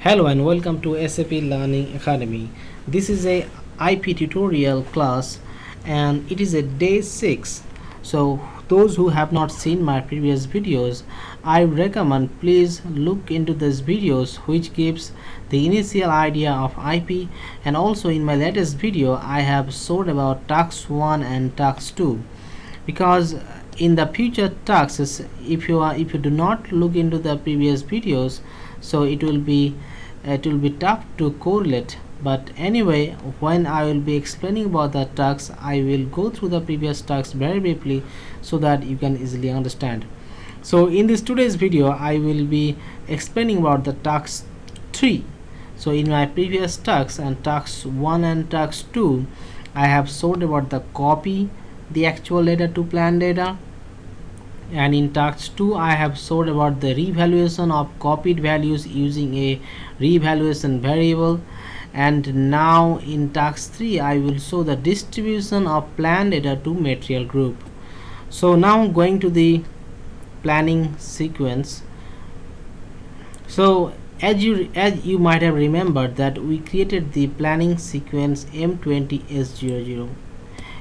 Hello and welcome to SAP Learning Academy. This is a IP tutorial class and it is a day 6. So those who have not seen my previous videos, I recommend please look into these videos which gives the initial idea of IP, and also in my latest video I have showed about task 1 and task 2, because in the future tasks if you do not look into the previous videos, so it will be tough to correlate. But anyway, when I will be explaining about the tasks, I will go through the previous tasks very briefly so that you can easily understand. So in this today's video I will be explaining about the task 3. So in my previous tasks and tasks 1 and task 2, I have showed about the copy the actual data to plan data, and in task 2 I have showed about the revaluation of copied values using a revaluation variable, and now in task 3 I will show the distribution of plan data to material group. So now going to the planning sequence. So as you might have remembered that we created the planning sequence M20S00,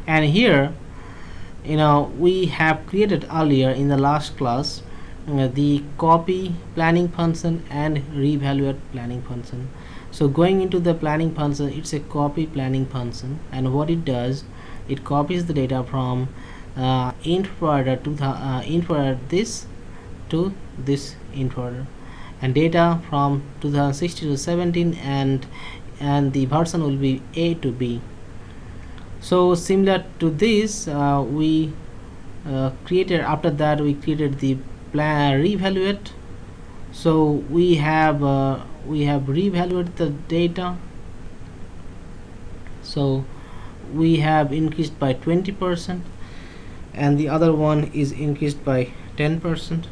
and here we have created earlier in the last class the copy planning function and reevaluate planning function. So going into the planning function, it's a copy planning function, and what it does, it copies the data from int forwarder to int forwarder this to this int forwarder, and data from 2016 to 17, and the version will be A to B. So similar to this, we created, after that we created the plan reevaluate. So we have reevaluated the data. So we have increased by 20%, and the other one is increased by 10%.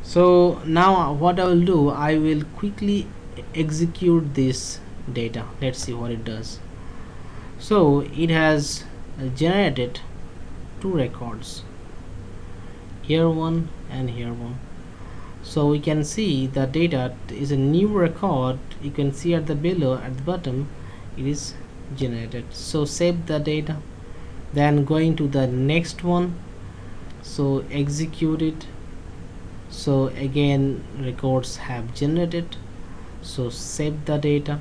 So now what I will do, I will quickly execute this data. Let's see what it does. So it has generated two records, here one and here one. So we can see the data is a new record. You can see at the below, at the bottom, it is generated. So save the data, then going to the next one, so execute it. So again records have generated, so save the data.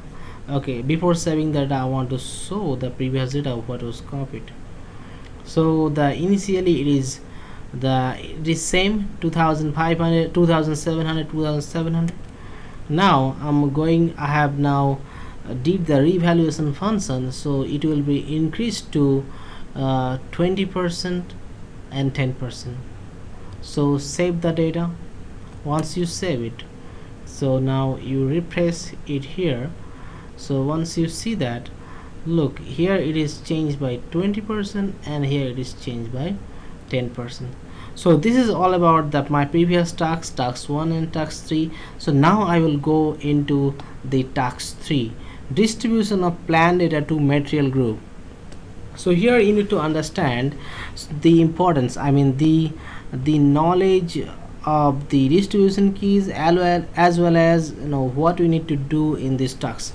Okay, before saving that I want to show the previous data what was copied. So the initially it is same 2500, 2700, 2700. Now I have now did the revaluation function, so it will be increased to 20% and 10%. So save the data. Once you save it, so now you refresh it here. So once you see that, look, here it is changed by 20% and here it is changed by 10%. So this is all about that my previous task 1 and task 3. So now I will go into the task 3, distribution of plan data to material group. So here you need to understand the importance, the knowledge of the distribution keys, as well as what we need to do in this task.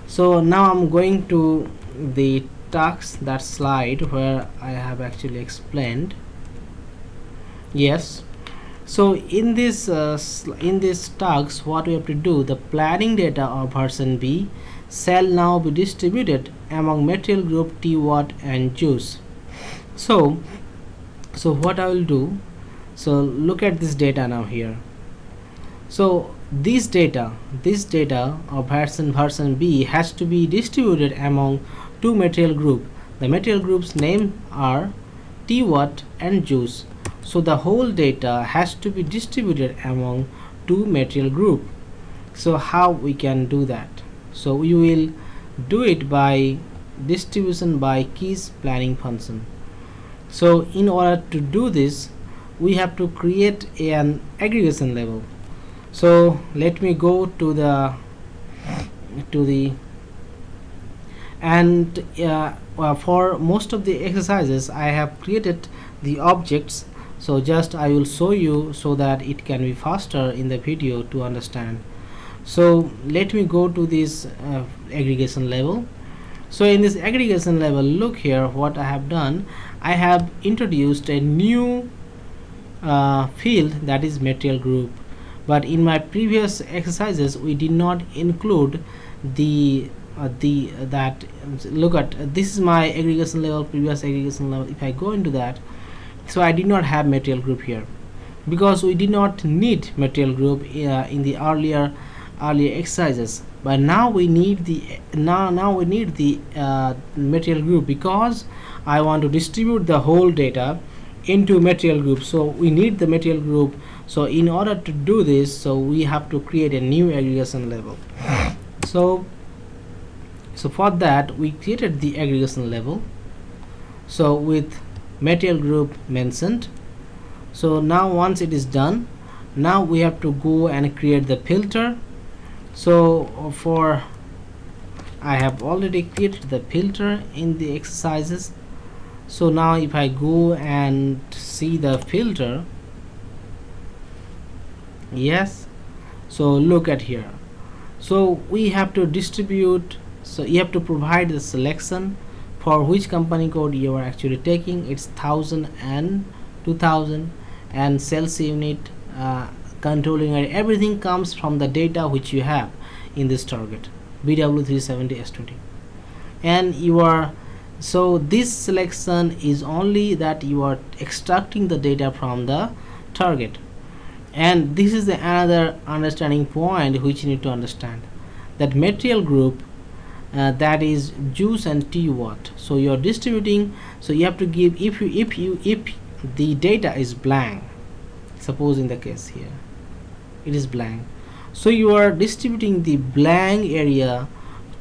So now I'm going to the task, that slide where I have actually explained. Yes, so in this task, what we have to do, the planning data of version B shall now be distributed among material group T, watt and juice. So what I will do, so look at this data now here. So this data of version B has to be distributed among two material group. The material groups name are T, watt and juice. So the whole data has to be distributed among two material group. So how we can do that? So we will do it by distribution by keys planning function. So in order to do this, we have to create an aggregation level. So let me go to the and for most of the exercises I have created the objects. So just I will show you so that it can be faster in the video to understand. So let me go to this aggregation level. So in this aggregation level, look here what I have done. I have introduced a new field, that is material group, but in my previous exercises we did not include the that look at this is my aggregation level, previous aggregation level. If I go into that, so I did not have material group here because we did not need material group in the earlier exercises, but now we need the material group because I want to distribute the whole data into material group. So we need the material group. So in order to do this, so we have to create a new aggregation level. So for that we created the aggregation level, so with material group mentioned. So now once it is done, now we have to go and create the filter. So for I have already created the filter in the exercises. So now if I go and see the filter, yes, so look at here. So we have to distribute, so you have to provide the selection for which company code you are actually taking. It's 1000 and 2000 and sales unit, controlling area, everything comes from the data which you have in this target BW370S20, and you are, so this selection is only that you are extracting the data from the target. And this is the another understanding point which you need to understand, that material group, that is juice and tea what. So you are distributing, so you have to give, if the data is blank, suppose in the case here it is blank, so you are distributing the blank area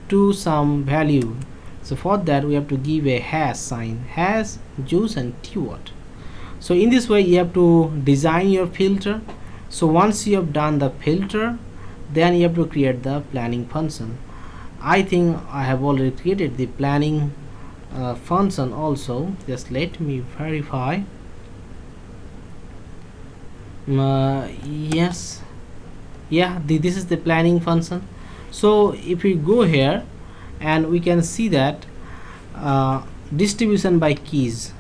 to some value. So for that we have to give a hash sign, hash juice and tea what. So in this way you have to design your filter. So once you have done the filter, then you have to create the planning function. I think I have already created the planning function also. Just let me verify. Yes, yeah, this is the planning function. So if we go here and we can see that distribution by keys.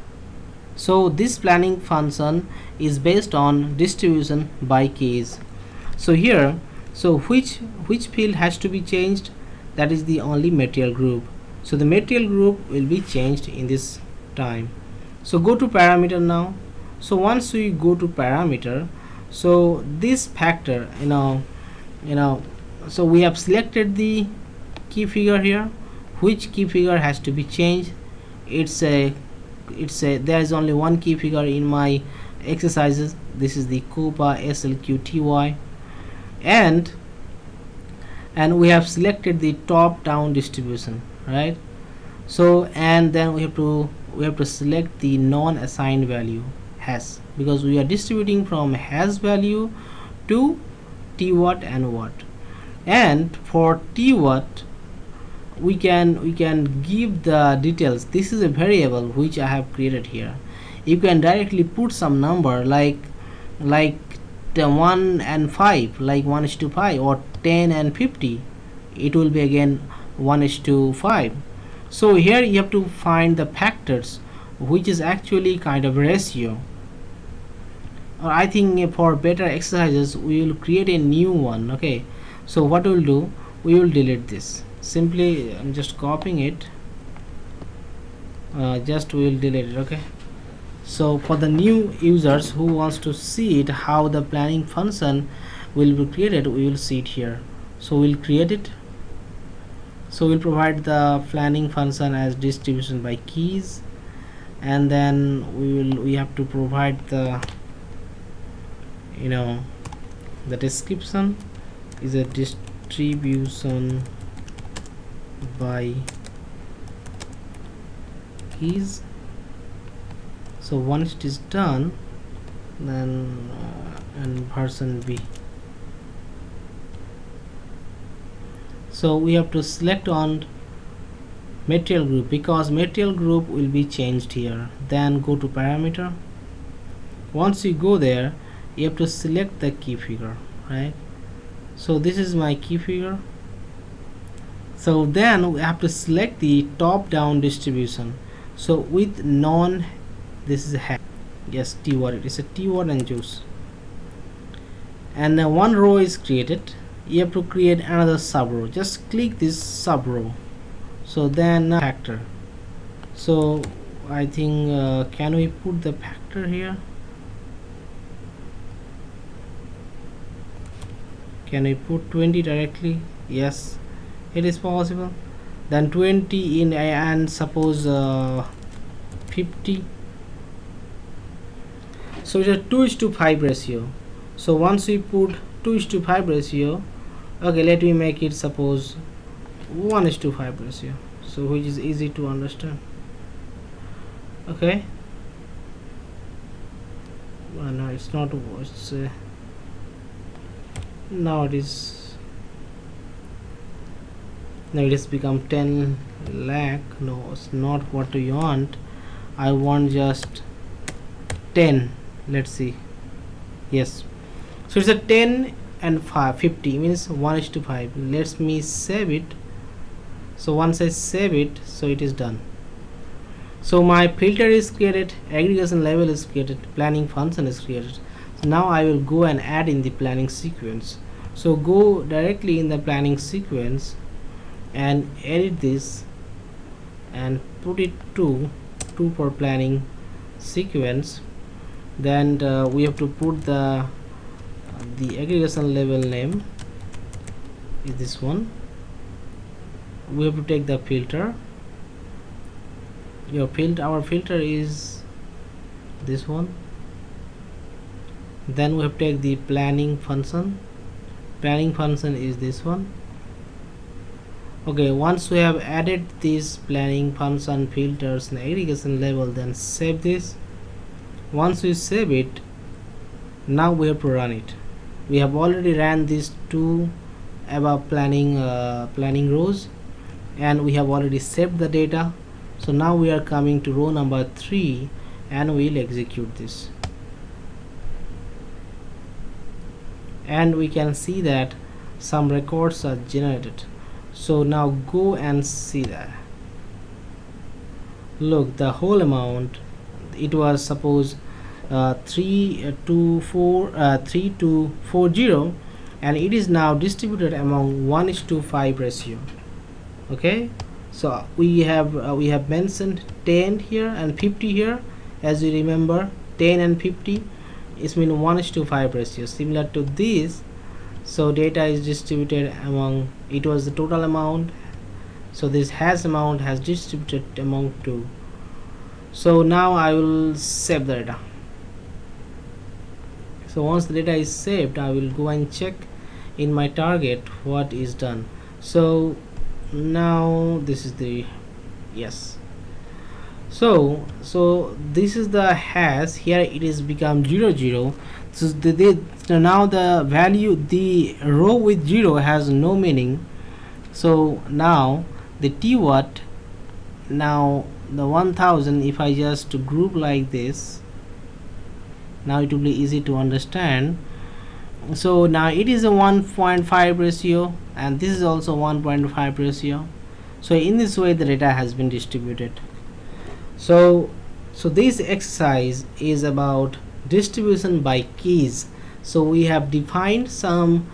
So this planning function is based on distribution by keys. So here, so which field has to be changed? That is the only material group. So the material group will be changed in this time. So go to parameter now. So once we go to parameter, so this factor, so we have selected the key figure here. Which key figure has to be changed? There is only one key figure in my exercises. This is the COPA SLQTY, and we have selected the top down distribution, right? So and then we have to select the non-assigned value hash, because we are distributing from hash value to t watt and watt. And for t watt we can give the details. This is a variable which I have created here. You can directly put some number like the 1 and 5, like 1:5, or 10 and 50. It will be again 1:5. So here you have to find the factors, which is actually kind of ratio. Or I think for better exercises we will create a new one. Okay, so what we'll do, we will delete this. Simply I'm just copying it, just we will delete it. Okay, so for the new users who wants to see it, how the planning function will be created, we will see it here. So we'll create it. So we'll provide the planning function as distribution by keys, and then we have to provide the the description is a distribution by keys. So once it is done, then and version B. So we have to select on material group, because material group will be changed here. Then go to parameter. Once you go there, you have to select the key figure, right? So this is my key figure. So then we have to select the top down distribution. So with non, this is a hash. Yes, T word, it is a T word and juice. And one row is created. You have to create another sub row. Just click this sub row. So then factor. So I think can we put the factor here? Can we put 20 directly? Yes, it is possible. Then 20 in and suppose 50. So it's a 2:5 ratio. So once we put 2:5 ratio, okay, let me make it suppose 1:5 ratio, so which is easy to understand. Okay, well, no, it's not. It's now it is. Now it has become 10 lakh. No, it's not what you want. I want just 10. Let's see. Yes, so it's a 10 and 50 means 1:5. Let me save it. So once I save it, so it is done. So my filter is created, aggregation level is created, planning function is created. So now I will go and add in the planning sequence. So go directly in the planning sequence and edit this and put it to 2 for planning sequence. Then we have to put the aggregation level name is this one. We have to take the filter. Our filter is this one. Then we have to take the planning function. Planning function is this one. Okay, once we have added this planning function, filters and aggregation level, then save this. Once we save it, now we have to run it. We have already ran these 2 above planning rows, and we have already saved the data. So now we are coming to row number 3 and we'll execute this, and we can see that some records are generated. So now go and see that. Look, the whole amount, it was suppose 3240, and it is now distributed among 1:5 ratio. Okay, so we have mentioned 10 here and 50 here. As you remember, 10 and 50 is mean 1:5 ratio, similar to this. So data is distributed among, it was the total amount, so this hash amount has distributed among 2. So now I will save the data. So once the data is saved, I will go and check in my target what is done. So now this is the, yes, so this is the hash here. It is become 00. So now the value, the row with 0 has no meaning. So now the T word, now the 1000, if I just group like this, now it will be easy to understand. So now it is a 1.5 ratio, and this is also 1.5 ratio. So in this way the data has been distributed. So this exercise is about distribution by keys. So we have defined some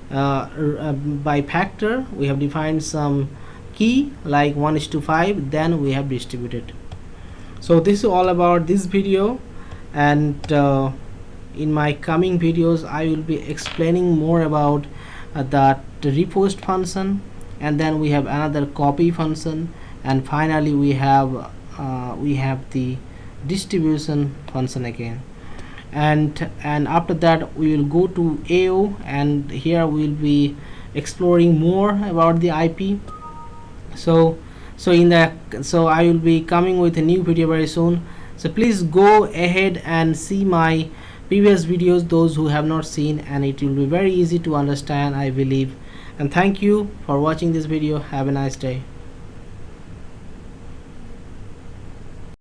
by factor, we have defined some key like 1:5, then we have distributed. So this is all about this video, and in my coming videos I will be explaining more about the repost function, and then we have another copy function, and finally we have the distribution function again, and after that we will go to AO, and here we will be exploring more about the IP. So I will be coming with a new video very soon. So please go ahead and see my previous videos, those who have not seen, and it will be very easy to understand, I believe. And thank you for watching this video. Have a nice day.